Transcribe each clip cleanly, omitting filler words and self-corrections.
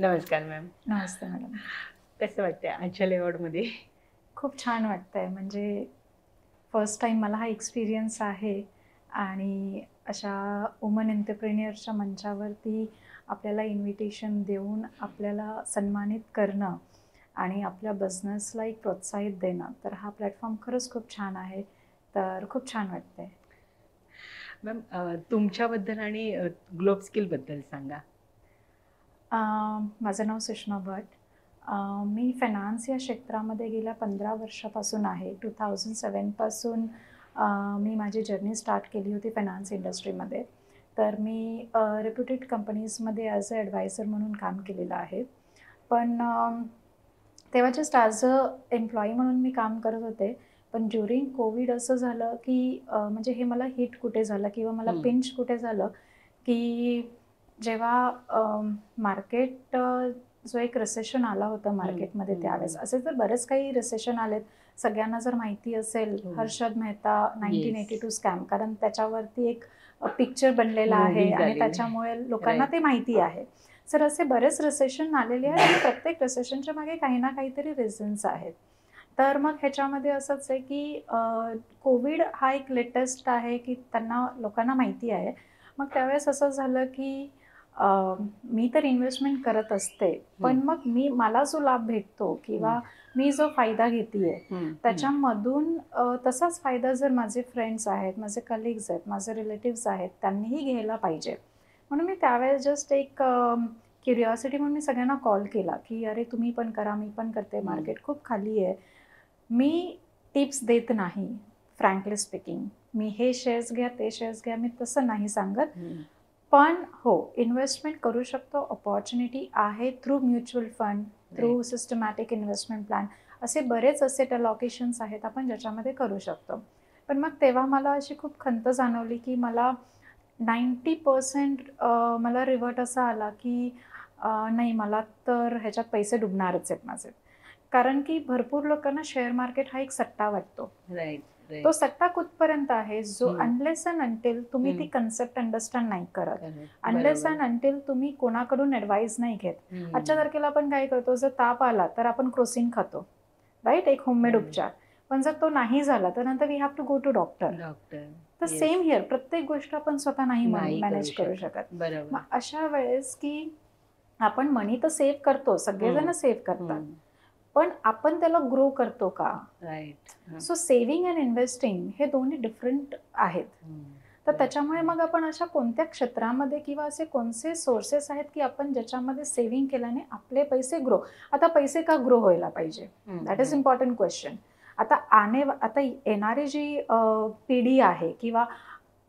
नमस्कार मॅम. नमस्ते मॅडम. कसं वाटतंय आजच्या लेआउटमध्ये? खूप छान वाटतंय. म्हणजे फर्स्ट टाईम मला हा एक्सपिरियन्स आहे आणि अशा वुमन एंटरप्रेन्युअरच्या मंचावरती आपल्याला इन्व्हिटेशन देऊन आपल्याला सन्मानित करणं आणि आपल्या बिझनेसला एक प्रोत्साहित देणं, तर हा प्लॅटफॉर्म खरंच खूप छान आहे. तर खूप छान वाटतंय. मॅम तुमच्याबद्दल आणि ग्लोब स्किलबद्दल सांगा. माझं नाव सुषमा भट. मी फायनान्स या क्षेत्रामध्ये गेल्या 15 वर्षापासून आहे. 2007 पासून मी माझी जर्नी स्टार्ट केली होती फायनान्स इंडस्ट्रीमध्ये. तर मी रेप्युटेड कंपनीजमध्ये ॲज अ ॲडवायझर म्हणून काम केलेलं आहे. पण तेव्हा जस्ट ॲज अ एम्प्लॉई म्हणून मी काम करत होते. पण ड्युरिंग कोविड असं झालं, की म्हणजे हे मला हिट कुठे झालं किंवा मला पिंच कुठे झालं, की जेव्हा मार्केट जो एक रिसेशन आला होता मार्केटमध्ये त्यावेळेस. असे तर बरेच काही रिसेशन आलेत. सगळ्यांना जर माहिती असेल हर्षद मेहता 1982 स्कॅम, कारण त्याच्यावरती एक पिक्चर बनलेला आहे आणि त्याच्यामुळे लोकांना ते माहिती आहे. सर असे बरेच रिसेशन आलेले आहेत आणि प्रत्येक रिसेशनच्या मागे काही ना काहीतरी रिझन्स आहेत. तर मग ह्याच्यामध्ये असंच आहे, की कोविड हा एक लेटेस्ट आहे, की लोकांना माहिती आहे. मग त्यावेळेस असं झालं, की मी तर इन्व्हेस्टमेंट करत असते, पण मग मला जो लाभ भेटतो किंवा मी जो फायदा घेतेय त्याच्यामधून तसाच फायदा जर माझे फ्रेंड्स आहेत, माझे कलिग्स आहेत, माझे रिलेटिव्स आहेत, त्यांनीही घ्यायला पाहिजे. म्हणून मी त्यावेळेस जस्ट एक क्युरिओसिटी म्हणून मी सगळ्यांना कॉल केला, की अरे तुम्ही पण करा, मी पण करते, मार्केट खूप खाली आहे. मी टिप्स देत नाही, फ्रँकली स्पीकिंग. मी हे शेअर्स घ्या, ते शेअर्स घ्या, मी तसं नाही सांगत. पण हो, इन्व्हेस्टमेंट करू शकतो, अपॉर्च्युनिटी आहे through mutual fund, through systematic investment plan. असे बरेच असेट अलोकेशन्स आहेत आपण ज्याच्यामध्ये करू शकतो. पण मग तेव्हा मला अशी खूप खंत जाणवली, की मला 90% मला रिव्हर्ट असा आला, की नाही मला तर ह्याच्यात पैसे डुबणारच आहेत माझे. कारण की भरपूर लोकांना शेअर मार्केट हा एक सट्टा वाटतो. तो सट्टा कुठपर्यंत आहे, जो अनलेस अँड अंटिल तुम्ही ती कन्सेप्ट अंडरस्टँड नाही करत, अनलेस अँड अंटिल तुम्ही कोणाकडून ॲडवाइस नाही घेत. आजच्या तारखेला आपण काय करतो, जर ताप आला तर आपण क्रोसिन खातो, राईट, एक होममेड उपचार. पण जर तो नाही झाला तर नंतर we have to go to doctor. तर सेम हिअर, प्रत्येक गोष्ट आपण स्वतः नाही मॅनेज करू शकत. मग अशा वेळेस की आपण मनी तर सेव्ह करतो, सगळेजण सेव्ह करतात, पण आपण त्याला ग्रो करतो का? Right. So saving and investing हे दोन्ही डिफरंट आहेत. तर त्याच्यामुळे मग आपण अशा कोणत्या क्षेत्रामध्ये किंवा असे कोणते सोर्सेस आहेत, की आपण ज्याच्यामध्ये सेव्हिंग केल्याने आपले पैसे ग्रो. आता पैसे का ग्रो व्हायला पाहिजे? That is important question. आता येणारी जी पिढी आहे किंवा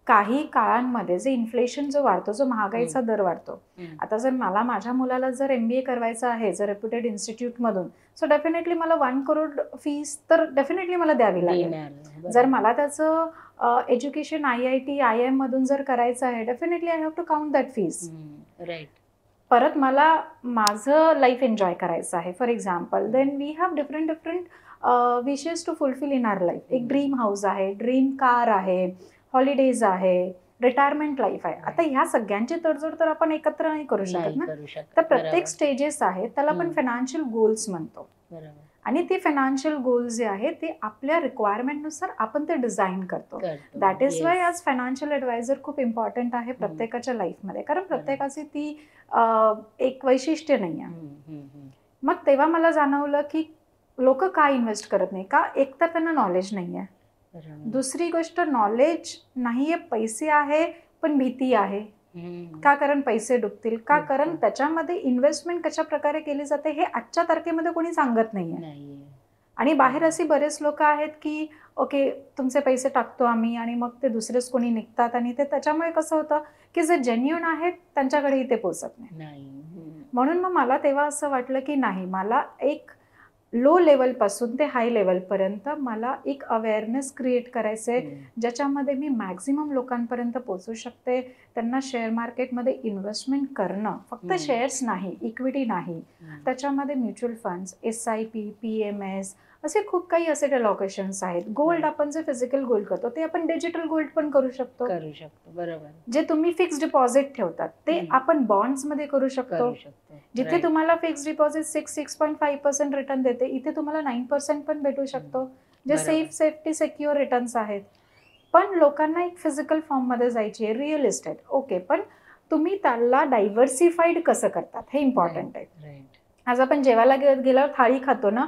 काही काळांमध्ये जे इन्फ्लेशन जो वाढतो, जो महागाईचा दर वाढतो. आता जर माझ्या मुलाला जर MBA करायचं आहे, जर रेप्युटेड इन्स्टिट्यूटमधून, सो डेफिनेटली मला 1 करोड फीस तर डेफिनेटली मला द्यावी लागेल. जर मला त्याचं एज्युकेशन IIT, IIM मधून जर करायचं आहे, definitely I have to count that fees. Right. परत मला माझं लाईफ एन्जॉय करायचं आहे, for example. Then we have different wishes to fulfil in our life. एक ड्रीम हाऊस आहे, ड्रीम कार आहे, हॉलिडेज आहे, रिटायरमेंट लाईफ आहे. आता ह्या सगळ्यांची तडजोड तर आपण एकत्र नाही करू शकत ना. तर प्रत्येक स्टेजेस आहेत, त्याला आपण फायनान्शियल गोल्स म्हणतो. आणि ते फायनान्शियल गोल्स जे आहेत ते आपल्या रिक्वायरमेंटनुसार आपण ते डिझाईन करतो. दॅट इज वाय आज फायनान्शियल ॲडवायझर खूप इम्पॉर्टंट आहे प्रत्येकाच्या लाईफमध्ये, कारण प्रत्येकाची ती एक वैशिष्ट्य नाही आहे. मग तेव्हा मला जाणवलं, की लोक का इन्व्हेस्ट करत नाही का? एक तर त्यांना नॉलेज नाही आहे, दुसरी गोष्ट नॉलेज नाहीये, पैसे आहे पण भीती आहे. का? कारण पैसे डुबतील का? कारण त्याच्यामध्ये इन्व्हेस्टमेंट कशा प्रकारे केली जाते हे आजच्या तारखेमध्ये कोणी सांगत नाहीये. आणि बाहेर असे बरेच लोक आहेत, की ओके तुमचे पैसे टाकतो आम्ही आणि मग ते दुसरेच कोणी निघतात आणि ते त्याच्यामुळे कसं होतं, की जे जेन्युइन आहेत त्यांच्याकडेही ते पोचत नाही. म्हणून मग मला तेव्हा असं वाटलं, की नाही, मला एक लो लेवलपासून ते हाय लेवलपर्यंत मला एक अवेअरनेस क्रिएट करायचं आहे, ज्याच्यामध्ये मी मॅक्झिमम लोकांपर्यंत पोहोचू शकते. त्यांना शेअर मार्केटमध्ये इन्व्हेस्टमेंट करणं, फक्त शेअर्स नाही, इक्विटी नाही, त्याच्यामध्ये म्युच्युअल फंड्स, SIP, PMS, असे खूप काही असेट अलोकेशन्स आहेत. गोल्ड आपण जे फिजिकल गोल्ड करतो ते आपण डिजिटल गोल्ड पण करू शकतो. बरोबर. जे तुम्ही फिक्स डिपॉझिट ठेवतात ते आपण बॉन्ड्स मध्ये करू शकतो. जिथे तुम्हाला फिक्स डिपॉझिट 6.5% रिटर्न देते, इथे तुम्हाला 9% पण भेटू शकतो, जे सेफ्टी सिक्युअर रिटर्न्स आहेत. पण लोकांना एक फिजिकल फॉर्म मध्ये जायची आहे, रिअल इस्टेट. ओके, पण तुम्ही त्याला डायव्हर्सिफाईड कसं करतात हे इम्पॉर्टंट आहे. आज आपण जेवायला गेल्यावर थाळी खातो ना,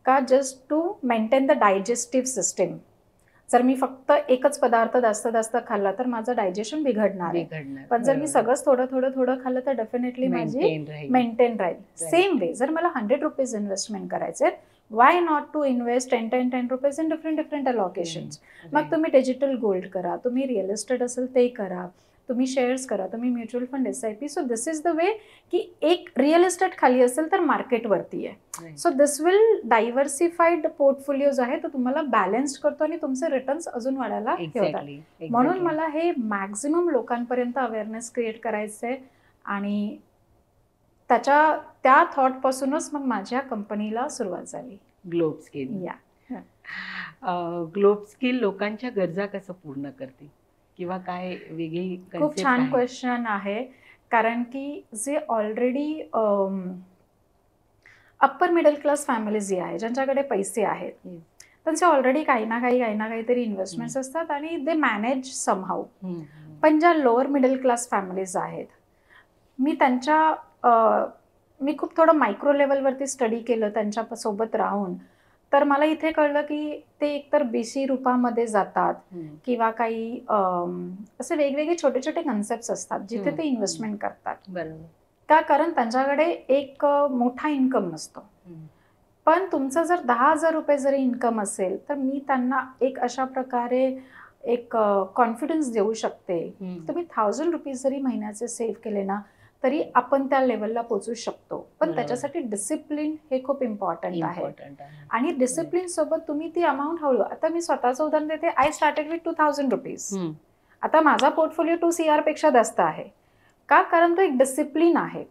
का just to maintain the digestive system. जर मी फक्त एकच पदार्थ जास्त खाल्ला तर माझं डायजेशन बिघडणार आहे. पण जर मी सगळंच थोडं खाल्लं तर डेफिनेटली माझी मेंटेन राहील. सेम वे जर मला 100 रुपीज इन्व्हेस्टमेंट करायचे, why not to invest 10 rupees in different allocations. मग तुम्ही डिजिटल गोल्ड करा, तुम्ही रिअल इस्टेट असेल ते करा, तुम्ही शेअर्स करा, तुम्ही mutual fund, SIP. So this is the वे की एक रिअल इस्टेट खाली असेल तर मार्केट वरती आहे. So this will diversified portfolio आहे तो तुम्हाला बॅलन्स करतो आणि तुमचे रिटर्न्स अजून वाढायला ठेवतात. म्हणून मला हे मॅक्झिमम लोकांपर्यंत अवेअरनेस क्रिएट करायचंय आणि त्या थॉट पासूनच मग माझ्या कंपनीला सुरुवात झाली, ग्लोब स्किल. ग्लोब स्किल लोकांच्या गरजा कसं पूर्ण करते किंवा काय वेगळी? खूप छान क्वेश्चन आहे. कारण की जे already upper middle class family जी आहे, ज्यांच्याकडे पैसे आहेत, त्यांचे ऑलरेडी काही ना काहीतरी इन्व्हेस्टमेंट्स असतात आणि दे मॅनेज समहाऊ. पण ज्या लोअर मिडल क्लास फॅमिलीज आहेत, मी खूप थोडं मायक्रो लेवलवरती स्टडी केलं त्यांच्या सोबत राहून, तर मला इथे कळलं की ते एकतर BC रूपामध्ये जातात किंवा काही असे वेगवेगळे छोटे छोटे कन्सेप्ट असतात जिथे ते इन्व्हेस्टमेंट करतात. बरोबर. का? कारण त्यांच्याकडे एक मोठा इन्कम नसतो. पण तुमचं जर 10,000 रुपये जरी इन्कम असेल तर मी त्यांना एक अशा प्रकारे एक कॉन्फिडन्स देऊ शकते. तुम्ही 1,000 रुपीज जरी महिन्याचे सेव्ह केले ना तरी आपण त्या लेवलला पोहोचू शकतो. पण त्याच्यासाठी डिसिप्लिन हे खूप इम्पॉर्टंट आहे. आणि डिसिप्लिन सोबत तुम्ही ती अमाऊंट हळू. आता मी स्वतःचं उदाहरण देते. I started with 2,000 rupees. आता माझा पोर्टफोलिओ 2 CR पेक्षा जास्त आहे. का? कारण तो एक डिसिप्लिन आहे.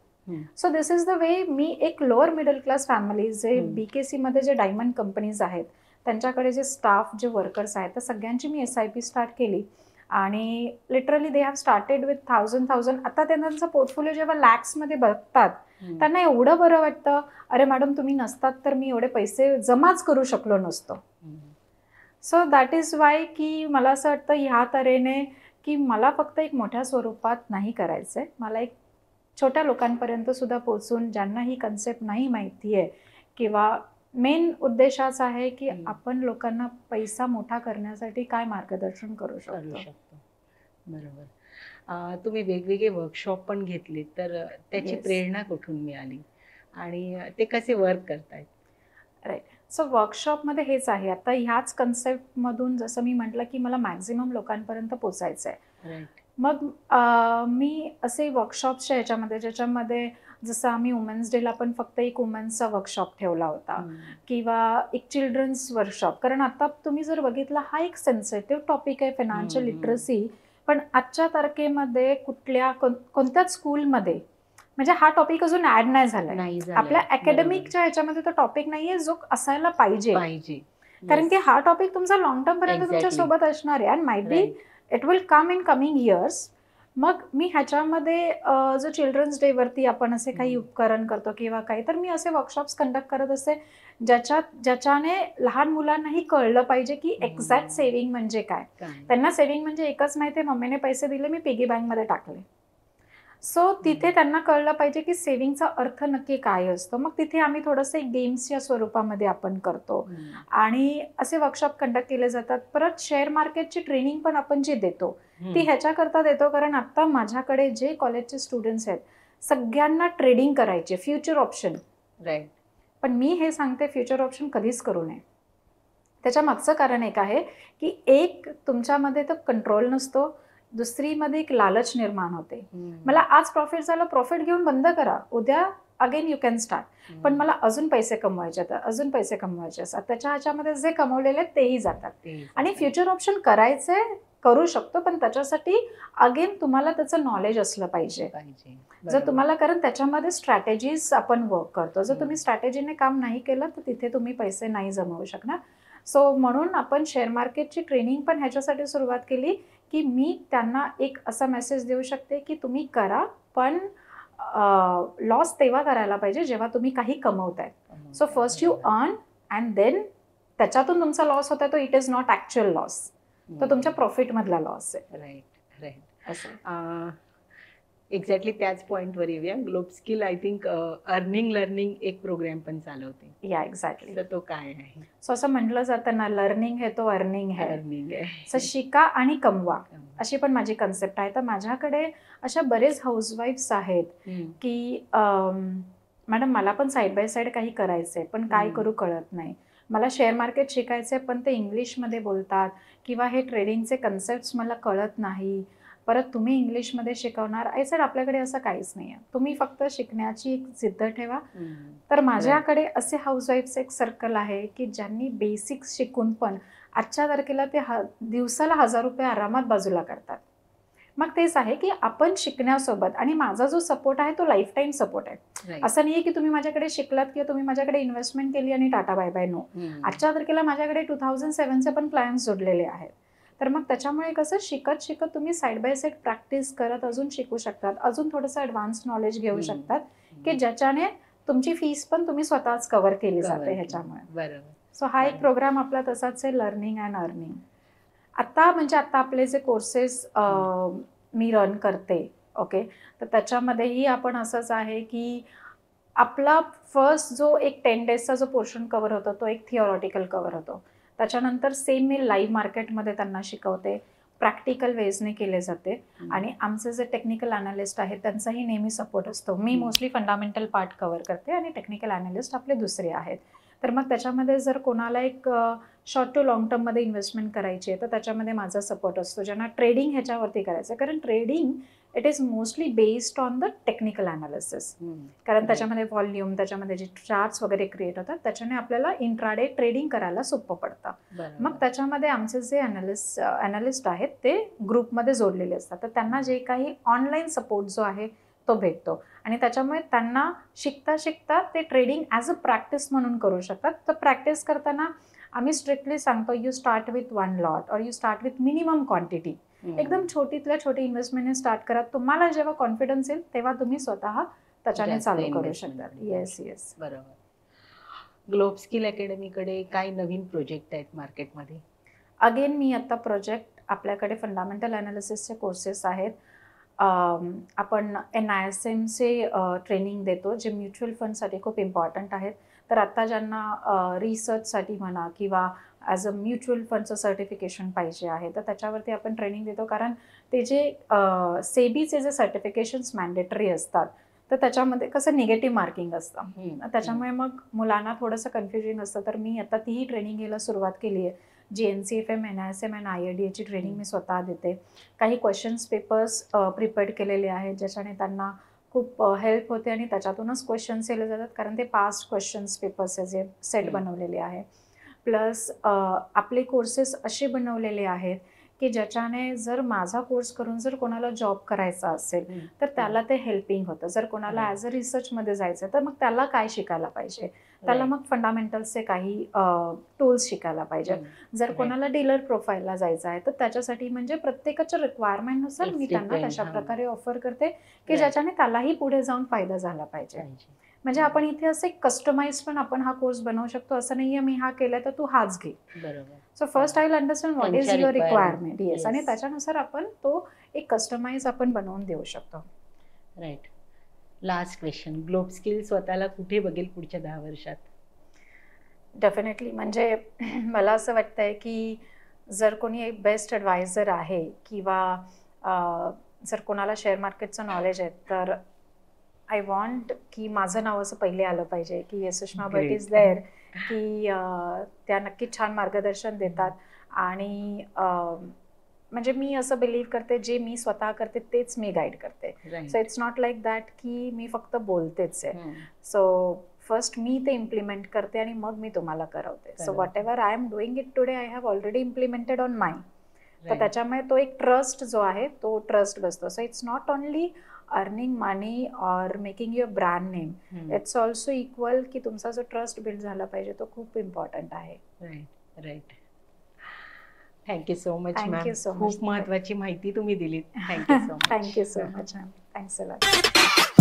So this is the way. मी एक लोअर मिडल क्लास फॅमिली जे BKC मध्ये जे डायमंड कंपनीज आहेत त्यांच्याकडे जे स्टाफ, जे वर्कर्स आहेत, तर सगळ्यांची मी SIP स्टार्ट केली आणि literally they have started with 1,000. आता त्यांचा पोर्टफोलिओ जेव्हा लॅक्समध्ये बघतात त्यांना एवढं बरं वाटतं, अरे मॅडम तुम्ही नसतात तर मी एवढे पैसे जमाच करू शकलो नसतो. सो दॅट इज वाय की मला असं वाटतं ह्या तऱ्हेने की मला फक्त एक मोठ्या स्वरूपात नाही करायचंय, मला एक छोट्या लोकांपर्यंत सुद्धा पोहोचून ज्यांना ही कन्सेप्ट नाही माहिती आहे किंवा मेन उद्देशाचा आहे की आपण लोकांना पैसा मोठा करण्यासाठी काय मार्गदर्शन करू शकतो. बरोबर. तुम्ही वेगवेगळे वर्कशॉप पण घेतले, तर त्याची प्रेरणा कुठून मिळाली आणि ते कसे वर्क करतायत? राईट. सो वर्कशॉपमध्ये हेच आहे. आता ह्याच कन्सेप्टमधून जसं मी म्हटलं की मला मॅक्झिमम लोकांपर्यंत पोचायचं आहे. मग मी असे वर्कशॉपच्या ह्याच्यामध्ये ज्याच्यामध्ये जसं आम्ही वुमेन्स डेला पण फक्त एक वुमेन्सचा वर्कशॉप ठेवला होता किंवा एक चिल्ड्रन्स वर्कशॉप. कारण आता तुम्ही जर बघितलं हा एक सेन्सिटिव्ह टॉपिक आहे फायनान्शियल लिटरसी. पण आजच्या तारखेमध्ये कोणत्याच स्कूलमध्ये म्हणजे हा टॉपिक अजून ऍड नाही झालाय. आपल्या अकॅडमिकच्या ह्याच्यामध्ये तो टॉपिक नाहीये जो असायला पाहिजे. कारण की हा टॉपिक तुमचा लॉंग टर्म पर्यंत तुमच्या सोबत असणार आहे. And might be it will come in coming years. मग मी ह्याच्यामध्ये जो चिल्ड्रन्स डे वरती आपण असे काही उपकरण करतो किंवा काही, तर मी असे वर्कशॉप्स कंडक्ट करत असते ज्याच्याने लहान मुलांनाही कळलं पाहिजे की एक्झॅक्ट सेव्हिंग म्हणजे काय. त्यांना सेव्हिंग म्हणजे एकच माहिती आहे, मम्मीने पैसे दिले मी पिगी बँकमध्ये टाकले. सो तिथे त्यांना कळलं पाहिजे की सेव्हिंगचा अर्थ नक्की काय असतो. मग तिथे आम्ही थोडंसं एक गेम्सच्या स्वरूपामध्ये आपण करतो आणि असे वर्कशॉप कंडक्ट केले जातात. परत शेअर मार्केटची ट्रेनिंग पण आपण जी देतो ती ह्याच्याकरता देतो कारण आता माझ्याकडे जे कॉलेजचे स्टुडंट्स आहेत सगळ्यांना ट्रेडिंग करायचे, फ्युचर ऑप्शन. राईट. पण मी हे सांगते फ्युचर ऑप्शन कधीच करू नये. त्याच्या मागचं कारण एक आहे की एक तुमच्यामध्ये तो कंट्रोल नसतो, दुसरीमध्ये एक लालच निर्माण होते. मला आज प्रॉफिट झालं, प्रॉफिट घेऊन बंद करा, उद्या अगेन यू कॅन स्टार्ट. पण मला अजून पैसे कमवायचे आहेत, अजून पैसे कमवायचे असतात. त्याच्या ह्याच्यामध्ये जे कमवलेले तेही जातात. आणि फ्युचर ऑप्शन करायचंय करू शकतो, पण त्याच्यासाठी अगेन तुम्हाला त्याचं नॉलेज असलं पाहिजे. जर तुम्हाला, कारण त्याच्यामध्ये स्ट्रॅटेजीज आपण वर्क करतो, जर तुम्ही स्ट्रॅटेजीने काम नाही केलं तर तिथे तुम्ही पैसे नाही जमवू शकणार. सो म्हणून आपण शेअर मार्केटची ट्रेनिंग पण ह्याच्यासाठी सुरुवात केली की मी त्यांना एक असा मेसेज देऊ शकते की तुम्ही करा, पण लॉस तेव्हा करायला पाहिजे जेव्हा तुम्ही काही कमवताय. So first you earn and then त्याच्यातून तुमचा लॉस होता तो it is not actual loss, तो तुमच्या प्रॉफिट मधला लॉस आहे. राईट. एक्झॅक्टली त्याच पॉइंटवर येऊया. Globe skill I think earning learning एक प्रोग्राम पण चालवते. या एक्झॅक्टली. तर तो काय आहे? सो असं म्हटलं जातं ना, लर्निंग है तो अर्निंग है. सो शिका आणि कमवा अशी पण माझी कन्सेप्ट आहे. तर माझ्याकडे अशा बरेच हाऊसवाईफ्स आहेत की मॅडम मला पण साईड बाय साईड काही करायचंय पण काय करू कळत नाही, मला शेअर मार्केट शिकायचंय पण ते इंग्लिशमध्ये बोलतात किंवा हे ट्रेडिंगचे कन्सेप्ट मला कळत नाही, परत तुम्ही इंग्लिशमध्ये शिकवणार. आय सेड आपल्याकडे असं काहीच नाही आहे, तुम्ही फक्त शिकण्याची एक जिद्द ठेवा. तर माझ्याकडे असे हाऊसवाईफ्स एक सर्कल आहे की ज्यांनी बेसिक्स शिकून पण आजच्या तारखेला ते दिवसाला 1000 रुपये आरामात बाजूला करतात. मग तेच आहे की आपण शिकण्यासोबत, आणि माझा जो सपोर्ट आहे तो लाईफ टाईम सपोर्ट आहे. असं नाही की तुम्ही माझ्याकडे शिकलात किंवा तुम्ही माझ्याकडे इन्व्हेस्टमेंट केली आणि टाटा बाय बाय. नो, आजच्या तारखेला माझ्याकडे 2007चे पण क्लायंट्स जोडलेले आहेत. तर मग त्याच्यामुळे कसं शिकत शिकत तुम्ही साईड बाय साईड प्रॅक्टिस करत अजून शिकू शकतात, अजून थोडंसं ॲडव्हान्स नॉलेज घेऊ शकतात की ज्याच्याने तुमची फीस पण तुम्ही स्वतःच कव्हर केली जाते ह्याच्यामुळे. बरोबर. सो हा एक प्रोग्राम आपला तसाच आहे, लर्निंग अँड अर्निंग. आता आपले जे कोर्सेस मी रन करते, ओके, तर त्याच्यामध्येही आपण असंच आहे की आपला फर्स्ट जो एक 10 डेजचा जो पोर्शन कव्हर होतो तो एक थिओरॉटिकल कव्हर होतो. त्याच्यानंतर सेम मी लाईव्ह मार्केटमध्ये त्यांना शिकवते, प्रॅक्टिकल वेजने केले जाते. आणि आमचे जे टेक्निकल ॲनालिस्ट आहेत त्यांचाही नेहमी सपोर्ट असतो. मी मोस्टली फंडामेंटल पार्ट कव्हर करते आणि टेक्निकल ॲनालिस्ट आपले दुसरे आहेत. तर मग त्याच्यामध्ये जर कोणाला एक शॉर्ट टू लॉंग टर्ममध्ये इन्व्हेस्टमेंट करायची आहे तर त्याच्यामध्ये माझा सपोर्ट असतो. ज्यांना ट्रेडिंग ह्याच्यावरती करायचं आहे, कारण trading it is mostly based on the technical analysis. कारण त्याच्यामध्ये व्हॉल्यूम, त्याच्यामध्ये जे चार्ट्स वगैरे क्रिएट होतात त्याच्याने आपल्याला इंट्राडे ट्रेडिंग करायला सोपं पडतं. मग त्याच्यामध्ये आमचे जे ॲनालिस्ट आहेत ते ग्रुपमध्ये जोडलेले असतात. तर त्यांना जे काही ऑनलाईन सपोर्ट जो आहे तो भेटतो आणि त्याच्यामुळे त्यांना शिकता शिकता ते ट्रेडिंग ॲज अ प्रॅक्टिस म्हणून करू शकतात. तर प्रॅक्टिस करताना आम्ही स्ट्रिक्टली सांगतो यू स्टार्ट विथ 1 लॉट और you start with minimum quantity. एकदम छोटीतल्या छोटी इन्व्हेस्टमेंटने स्टार्ट करा. तुम्हाला जेव्हा कॉन्फिडन्स येईल तेव्हा तुम्ही स्वतः त्याच्याने चालू करू शकता. येस. बरोबर. ग्लोब स्किल अकॅडमीकडे काय नवीन प्रोजेक्ट आहेत मार्केटमध्ये? अगेन मी आता प्रोजेक्ट, आपल्याकडे फंडामेंटल ॲनालिसिसचे कोर्सेस आहेत. आपण NISMचे ट्रेनिंग देतो जे म्युच्युअल फंडसाठी खूप इम्पॉर्टंट आहेत. तर आता ज्यांना रिसर्चसाठी म्हणा किंवा ॲज अ म्युच्युअल फंडचं सर्टिफिकेशन पाहिजे आहे तर त्याच्यावरती आपण ट्रेनिंग देतो. कारण ते जे सेबीचे जे सर्टिफिकेशन्स मॅन्डेटरी असतात तर त्याच्यामध्ये कसं निगेटिव्ह मार्किंग असतं, त्याच्यामुळे मग मुलांना थोडंसं कन्फ्युजन असतं. तर मी आता तीही ट्रेनिंग घ्यायला सुरुवात केली आहे. GNCFM, NISM आणि IRDAची ट्रेनिंग मी स्वतः देते. काही क्वेश्चन्स पेपर्स प्रिपेअर्ड केलेले आहेत ज्याच्याने त्यांना खूप हेल्प होते आणि त्याच्यातूनच क्वेश्चन्स केले जातात, कारण ते पास्ट क्वेश्चन्स पेपर्स जे सेट बनवलेले आहे. प्लस आपले कोर्सेस असे बनवलेले आहेत की ज्याच्याने जर माझा कोर्स करून जर कोणाला जॉब करायचा असेल तर त्याला ते हेल्पिंग होतं. जर कोणाला ॲज अ रिसर्चमध्ये जायचं तर मग त्याला काय शिकायला पाहिजे, त्याला मग फंडामेंटल्सचे काही टूल्स शिकायला पाहिजे. जर कोणाला डीलर प्रोफाईलला जायचं आहे तर त्याच्यासाठी म्हणजे प्रत्येकाच्या रिक्वायरमेंटनुसार मी त्यांना तशा प्रकारे ऑफर करते की ज्याच्याने त्यालाही पुढे जाऊन फायदा झाला पाहिजे. म्हणजे आपण इथे असं एक कस्टमाइज पण आपण हा कोर्स बनवू शकतो. असं नाहीये मी हा केलाय तर तू हाच घे. बरोबर. So first I will understand what is your requirement. Yes. आणि त्याच्यानुसार आपण तो एक कस्टमाइज आपण बनवून देऊ शकतो. Right. Last question, globe skill स्वतःला कुठे बघेल पुढच्या 10 वर्षात? डेफिनेटली म्हणजे मला असं वाटतंय की जर कोणी एक बेस्ट ॲडवायझर आहे किंवा जर कोणाला शेअर मार्केटचं नॉलेज आहे तर आय वॉन्ट की माझं नाव असं पहिले आलं पाहिजे की yes Sushma Bhat is there, की त्या नक्की छान मार्गदर्शन देतात. आणि म्हणजे मी असं बिलीव्ह करते जे मी स्वतः करते तेच मी गाईड करते. So it's not like that की मी फक्त बोलतेच आहे. सो फर्स्ट मी ते इम्प्लिमेंट करते आणि मग मी तुम्हाला करवते. So whatever I am doing it today I have already implemented on my. तर त्याच्यामुळे तो एक ट्रस्ट जो आहे तो ट्रस्ट बसतो. So it's not only earning money और making your brand name, it's also equal की तुमचा जो ट्रस्ट बिल्ड झाला पाहिजे तो खूप इम्पॉर्टंट आहे. Right right. Thank you so much ma'am. Thank you so much. खूप महत्वाची माहिती तुम्ही दिलीत. Thank you so much. Thank you so much ma'am. Thanks a lot.